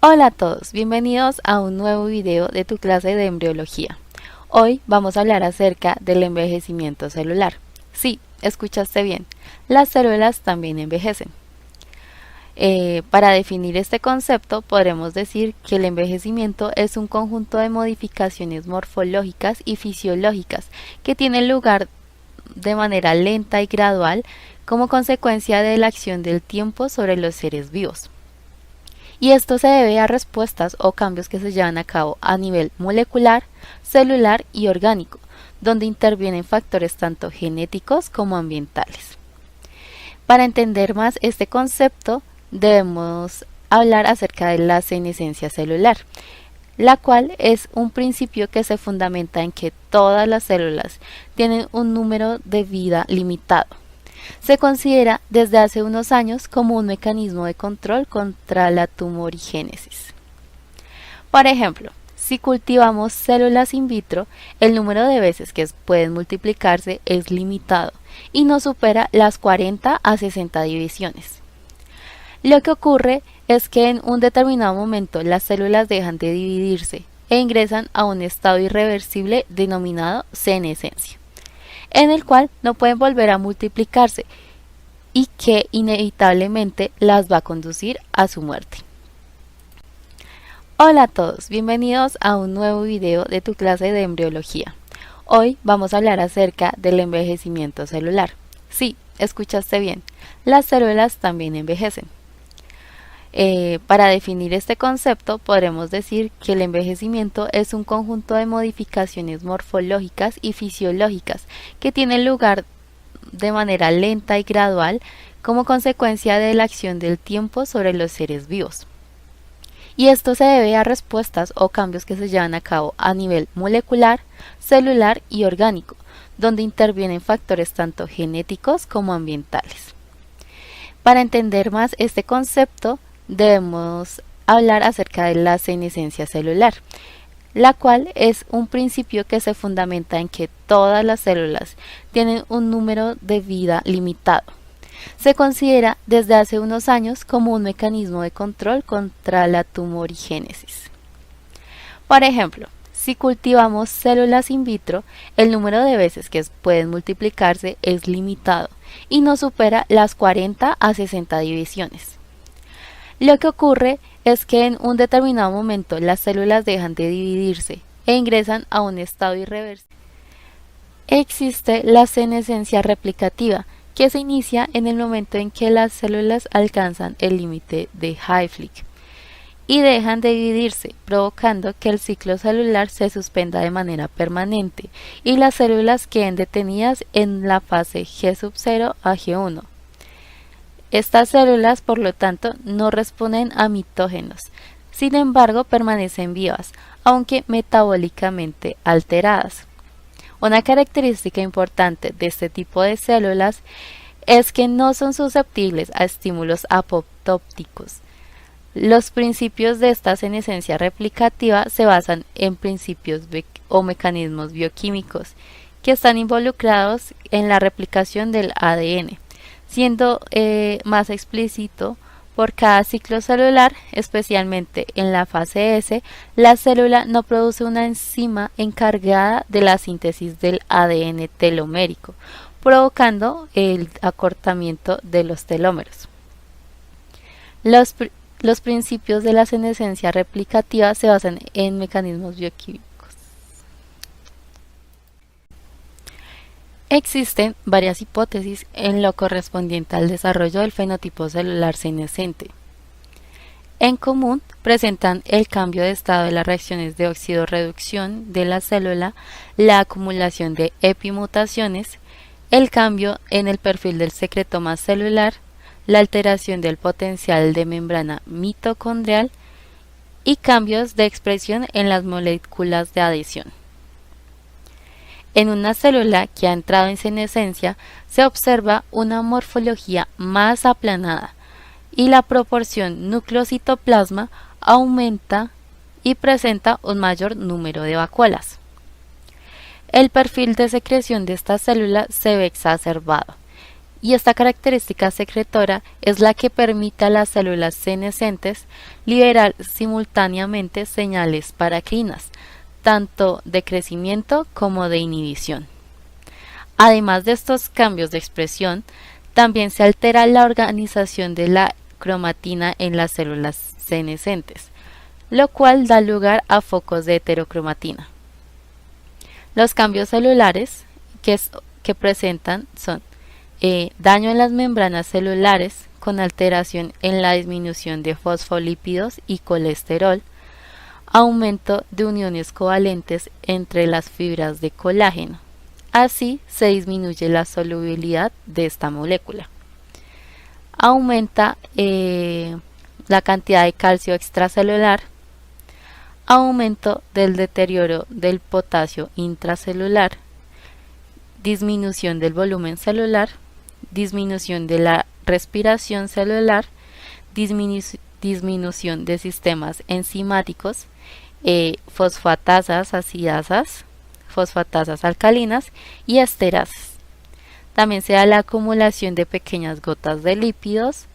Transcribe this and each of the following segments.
Hola a todos, bienvenidos a un nuevo video de tu clase de embriología. Hoy vamos a hablar acerca del envejecimiento celular. Sí, escuchaste bien, las células también envejecen. Para definir este concepto podremos decir que el envejecimiento es un conjunto de modificaciones morfológicas y fisiológicas que tienen lugar de manera lenta y gradual como consecuencia de la acción del tiempo sobre los seres vivos. Y esto se debe a respuestas o cambios que se llevan a cabo a nivel molecular, celular y orgánico, donde intervienen factores tanto genéticos como ambientales. Para entender más este concepto, debemos hablar acerca de la senescencia celular, la cual es un principio que se fundamenta en que todas las células tienen un número de vida limitado. Se considera desde hace unos años como un mecanismo de control contra la tumorigénesis. Por ejemplo, si cultivamos células in vitro, el número de veces que pueden multiplicarse es limitado y no supera las 40 a 60 divisiones. Lo que ocurre es que en un determinado momento las células dejan de dividirse e ingresan a un estado irreversible denominado senescencia, en el cual no pueden volver a multiplicarse y que inevitablemente las va a conducir a su muerte. Hola a todos, bienvenidos a un nuevo video de tu clase de embriología. Hoy vamos a hablar acerca del envejecimiento celular. Sí, escuchaste bien, las células también envejecen. Para definir este concepto podremos decir que el envejecimiento es un conjunto de modificaciones morfológicas y fisiológicas que tienen lugar de manera lenta y gradual como consecuencia de la acción del tiempo sobre los seres vivos. Y esto se debe a respuestas o cambios que se llevan a cabo a nivel molecular, celular y orgánico, donde intervienen factores tanto genéticos como ambientales. Para entender más este concepto, debemos hablar acerca de la senescencia celular, la cual es un principio que se fundamenta en que todas las células tienen un número de vida limitado. Se considera desde hace unos años como un mecanismo de control contra la tumorigénesis. Por ejemplo, si cultivamos células in vitro, el número de veces que pueden multiplicarse es limitado y no supera las 40 a 60 divisiones. Lo que ocurre es que en un determinado momento las células dejan de dividirse e ingresan a un estado irreversible. Existe la senescencia replicativa, que se inicia en el momento en que las células alcanzan el límite de Hayflick y dejan de dividirse, provocando que el ciclo celular se suspenda de manera permanente y las células queden detenidas en la fase G0 a G1. Estas células, por lo tanto, no responden a mitógenos, sin embargo permanecen vivas, aunque metabólicamente alteradas. Una característica importante de este tipo de células es que no son susceptibles a estímulos apoptóticos. Los principios de esta senescencia replicativa se basan en principios o mecanismos bioquímicos que están involucrados en la replicación del ADN. Siendo más explícito, por cada ciclo celular, especialmente en la fase S, la célula no produce una enzima encargada de la síntesis del ADN telomérico, provocando el acortamiento de los telómeros. Los principios de la senescencia replicativa se basan en mecanismos bioquímicos. Existen varias hipótesis en lo correspondiente al desarrollo del fenotipo celular senescente. En común, presentan el cambio de estado de las reacciones de oxidorreducción de la célula, la acumulación de epimutaciones, el cambio en el perfil del secretoma celular, la alteración del potencial de membrana mitocondrial y cambios de expresión en las moléculas de adhesión. En una célula que ha entrado en senescencia se observa una morfología más aplanada y la proporción núcleo-citoplasma aumenta y presenta un mayor número de vacuolas. El perfil de secreción de esta célula se ve exacerbado y esta característica secretora es la que permite a las células senescentes liberar simultáneamente señales paracrinas, tanto de crecimiento como de inhibición. Además de estos cambios de expresión, también se altera la organización de la cromatina en las células senescentes, lo cual da lugar a focos de heterocromatina. Los cambios celulares que presentan son daño en las membranas celulares con alteración en la disminución de fosfolípidos y colesterol, aumento de uniones covalentes entre las fibras de colágeno. Así se disminuye la solubilidad de esta molécula. Aumenta la cantidad de calcio extracelular, aumento del deterioro del potasio intracelular, disminución del volumen celular, disminución de la respiración celular, disminución de sistemas enzimáticos, fosfatasas acidasas, fosfatasas alcalinas y esterasas. También se da la acumulación de pequeñas gotas de lípidos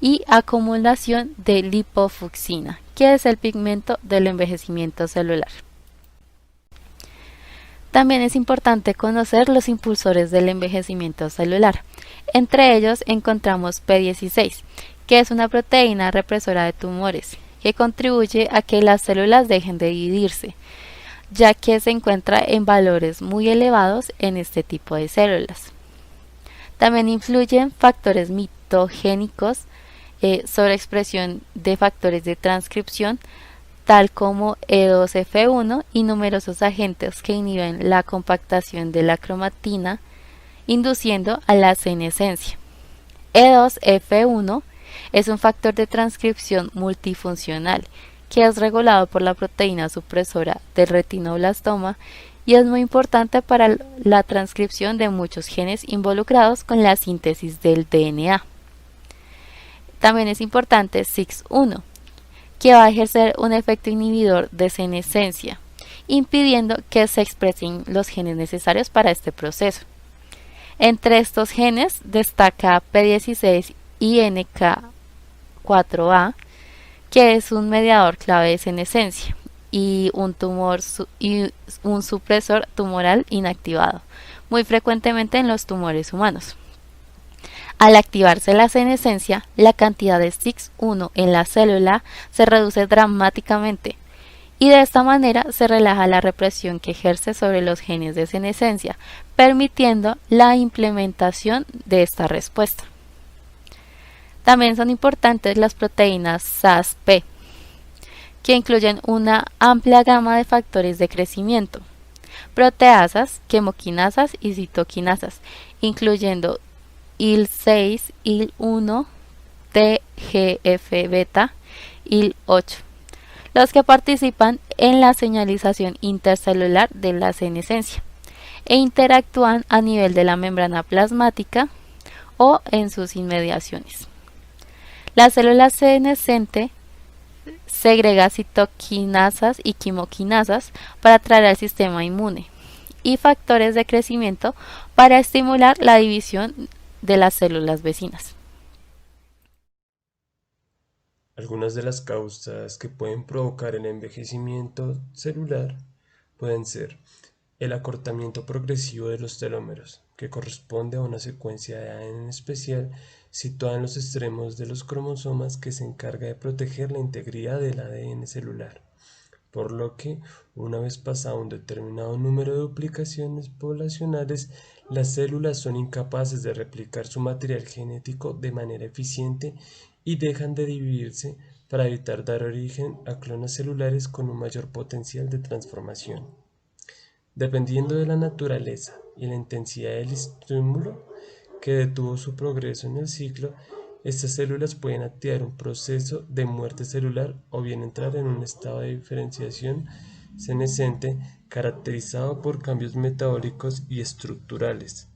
y acumulación de lipofucsina, que es el pigmento del envejecimiento celular. También es importante conocer los impulsores del envejecimiento celular. Entre ellos encontramos P16, que es una proteína represora de tumores, que contribuye a que las células dejen de dividirse, ya que se encuentra en valores muy elevados en este tipo de células. También influyen factores mitogénicos, sobreexpresión de factores de transcripción, tal como E2F1 y numerosos agentes que inhiben la compactación de la cromatina, induciendo a la senescencia. E2F1 es un factor de transcripción multifuncional que es regulado por la proteína supresora del retinoblastoma y es muy importante para la transcripción de muchos genes involucrados con la síntesis del DNA. También es importante SIX1, que va a ejercer un efecto inhibidor de senescencia, impidiendo que se expresen los genes necesarios para este proceso. Entre estos genes destaca P16 y NK4A, que es un mediador clave de senescencia y un supresor tumoral inactivado, muy frecuentemente en los tumores humanos. Al activarse la senescencia, la cantidad de SIX1 en la célula se reduce dramáticamente y de esta manera se relaja la represión que ejerce sobre los genes de senescencia, permitiendo la implementación de esta respuesta. También son importantes las proteínas SASP, que incluyen una amplia gama de factores de crecimiento, proteasas, quimoquinasas y citoquinasas, incluyendo IL-6, IL-1, TGF-beta, IL-8, los que participan en la señalización intercelular de la senescencia e interactúan a nivel de la membrana plasmática o en sus inmediaciones. La célula senescente segrega citoquinasas y quimoquinasas para atraer al sistema inmune y factores de crecimiento para estimular la división de las células vecinas. Algunas de las causas que pueden provocar el envejecimiento celular pueden ser el acortamiento progresivo de los telómeros, que corresponde a una secuencia de ADN en especial situada en los extremos de los cromosomas que se encarga de proteger la integridad del ADN celular, por lo que, una vez pasado un determinado número de duplicaciones poblacionales, las células son incapaces de replicar su material genético de manera eficiente y dejan de dividirse para evitar dar origen a clones celulares con un mayor potencial de transformación. Dependiendo de la naturaleza y la intensidad del estímulo que detuvo su progreso en el ciclo, estas células pueden activar un proceso de muerte celular o bien entrar en un estado de diferenciación senescente caracterizado por cambios metabólicos y estructurales.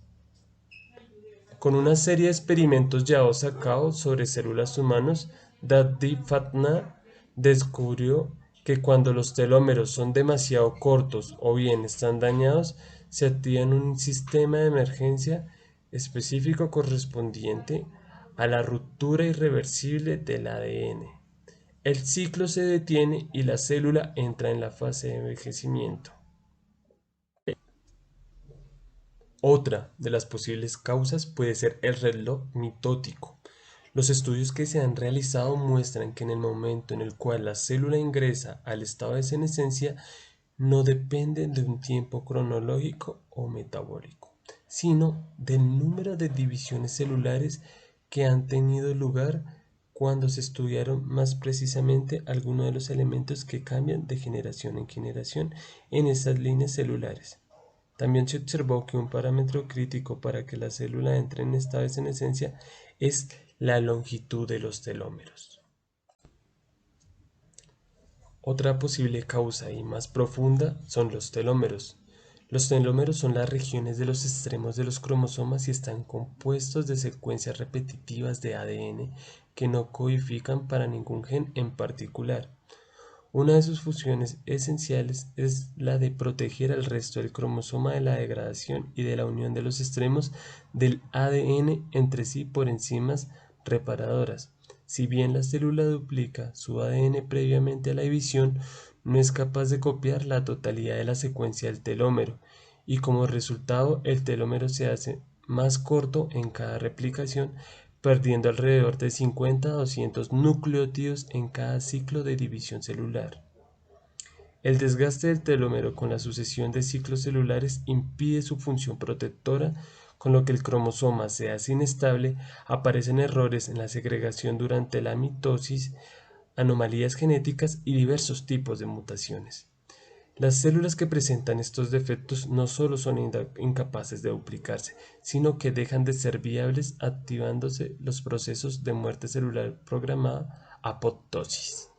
Con una serie de experimentos llevados a cabo sobre células humanos, Dadi Fatna descubrió que cuando los telómeros son demasiado cortos o bien están dañados, se activa un sistema de emergencia específico correspondiente a la ruptura irreversible del ADN. El ciclo se detiene y la célula entra en la fase de envejecimiento. Otra de las posibles causas puede ser el reloj mitótico. Los estudios que se han realizado muestran que en el momento en el cual la célula ingresa al estado de senescencia no depende de un tiempo cronológico o metabólico, sino del número de divisiones celulares que han tenido lugar cuando se estudiaron más precisamente algunos de los elementos que cambian de generación en generación en esas líneas celulares. También se observó que un parámetro crítico para que la célula entre en estado de senescencia es la longitud de los telómeros. Otra posible causa y más profunda son los telómeros. Los telómeros son las regiones de los extremos de los cromosomas y están compuestos de secuencias repetitivas de ADN que no codifican para ningún gen en particular. Una de sus funciones esenciales es la de proteger al resto del cromosoma de la degradación y de la unión de los extremos del ADN entre sí por enzimas reparadoras. Si bien la célula duplica su ADN previamente a la división, no es capaz de copiar la totalidad de la secuencia del telómero, y como resultado el telómero se hace más corto en cada replicación, perdiendo alrededor de 50 a 200 nucleótidos en cada ciclo de división celular. El desgaste del telómero con la sucesión de ciclos celulares impide su función protectora, con lo que el cromosoma se hace inestable, aparecen errores en la segregación durante la mitosis, anomalías genéticas y diversos tipos de mutaciones. Las células que presentan estos defectos no solo son incapaces de duplicarse, sino que dejan de ser viables activándose los procesos de muerte celular programada, apoptosis.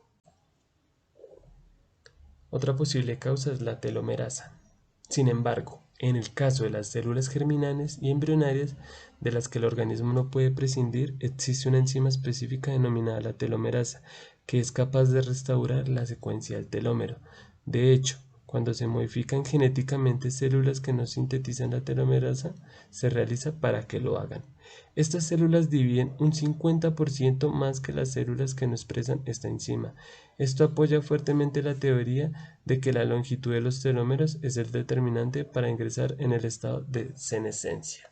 Otra posible causa es la telomerasa. Sin embargo, en el caso de las células germinales y embrionarias de las que el organismo no puede prescindir, existe una enzima específica denominada la telomerasa, que es capaz de restaurar la secuencia del telómero. De hecho, cuando se modifican genéticamente células que no sintetizan la telomerasa, se realiza para que lo hagan. Estas células dividen un 50% más que las células que no expresan esta enzima. Esto apoya fuertemente la teoría de que la longitud de los telómeros es el determinante para ingresar en el estado de senescencia.